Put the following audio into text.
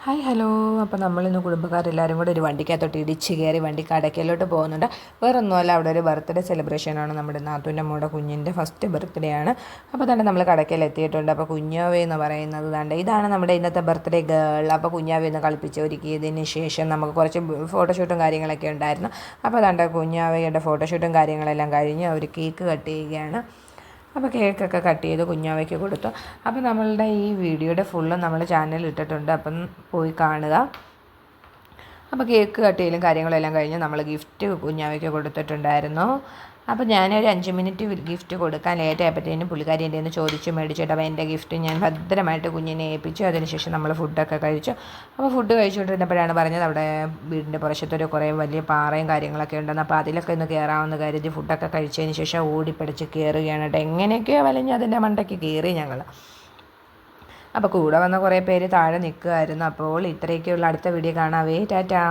Hi hello. അപ്പോൾ നമ്മളിന്ന് കുടുംബക്കാരെല്ലാവരും കൂടെ ഒരു വണ്ടിക്കകത്തോട്ട് ഇടിച്ച് കയറി വണ്ടി കടയ്ക്കലോട്ട് പോകുന്നുണ്ട്. വേറൊന്നുമല്ല, അവിടെ ഒരു ബർത്ത്ഡേ സെലിബ്രേഷനാണ്. നമ്മുടെ നാത്തൂൻ്റെ മോടെ കുഞ്ഞിൻ്റെ ഫസ്റ്റ് ബർത്ത്ഡേ ആണ്. അപ്പോൾ തന്നെ നമ്മൾ കടയ്ക്കൽ എത്തിയിട്ടുണ്ട്. അപ്പോൾ കുഞ്ഞാവേ എന്ന് പറയുന്നത് ഇതാണ് നമ്മുടെ ഇന്നത്തെ ബർത്ത്ഡേ ഗേൾ. അപ്പോൾ കുഞ്ഞാവേ ഒന്ന് കളിപ്പിച്ച് ഒരുക്കിയതിന് ശേഷം നമുക്ക് കുറച്ച് ഫോട്ടോഷൂട്ടും കാര്യങ്ങളൊക്കെ ഉണ്ടായിരുന്നു. അപ്പോൾ കുഞ്ഞാവയുടെ ഫോട്ടോഷൂട്ടും കാര്യങ്ങളെല്ലാം കഴിഞ്ഞ് അവർ കേക്ക് കട്ട് ചെയ്യുകയാണ്. അപ്പോൾ കേക്കൊക്കെ കട്ട് ചെയ്ത് കുഞ്ഞാവയ്ക്ക് കൊടുത്തു. അപ്പോൾ നമ്മളുടെ ഈ വീഡിയോയുടെ ഫുള്ളും നമ്മൾ ചാനലിൽ ഇട്ടിട്ടുണ്ട്, അപ്പം പോയി കാണുക. അപ്പോൾ കേക്ക് കട്ട് ചെയ്യലും കാര്യങ്ങളെല്ലാം കഴിഞ്ഞ് നമ്മൾ ഗിഫ്റ്റ് കുഞ്ഞാവയ്ക്ക് കൊടുത്തിട്ടുണ്ടായിരുന്നു. അപ്പോൾ ഞാനൊരു 5 മിനിറ്റ് ഗിഫ്റ്റ് കൊടുക്കാൻ ലേറ്റായപ്പോഴത്തേനും പുള്ളിക്കാരി എൻ്റെ നിന്ന് ചോദിച്ച് മേടിച്ചിട്ട് അപ്പോൾ എൻ്റെ ഗിഫ്റ്റ് ഞാൻ ഭദ്രമായിട്ട് കുഞ്ഞിനെ ഏൽപ്പിച്ചു. അതിനുശേഷം നമ്മൾ ഫുഡൊക്കെ കഴിച്ചു. അപ്പോൾ ഫുഡ് കഴിച്ചുകൊണ്ടിരുന്നപ്പോഴാണ് പറഞ്ഞത് അവിടെ വീടിൻ്റെ പുറശത്തൊരു കുറേ വലിയ പാറയും കാര്യങ്ങളൊക്കെ ഉണ്ടെന്ന്. അപ്പോൾ അതിലൊക്കെ ഒന്ന് കയറാമെന്ന് കരുതി ഫുഡൊക്കെ കഴിച്ചതിന് ശേഷം ഓടിപ്പിടിച്ച് കയറുകയാണ് കേട്ടോ. എങ്ങനെയൊക്കെയോ വലിഞ്ഞ് അതിൻ്റെ മണ്ടയ്ക്ക് കയറി ഞങ്ങൾ. അപ്പോൾ കൂടെ വന്ന കുറേ പേര് താഴെ നിൽക്കുമായിരുന്നു. അപ്പോൾ ഇത്രയൊക്കെയുള്ള അടുത്ത വീഡിയോ കാണാവേ. ടാറ്റാ.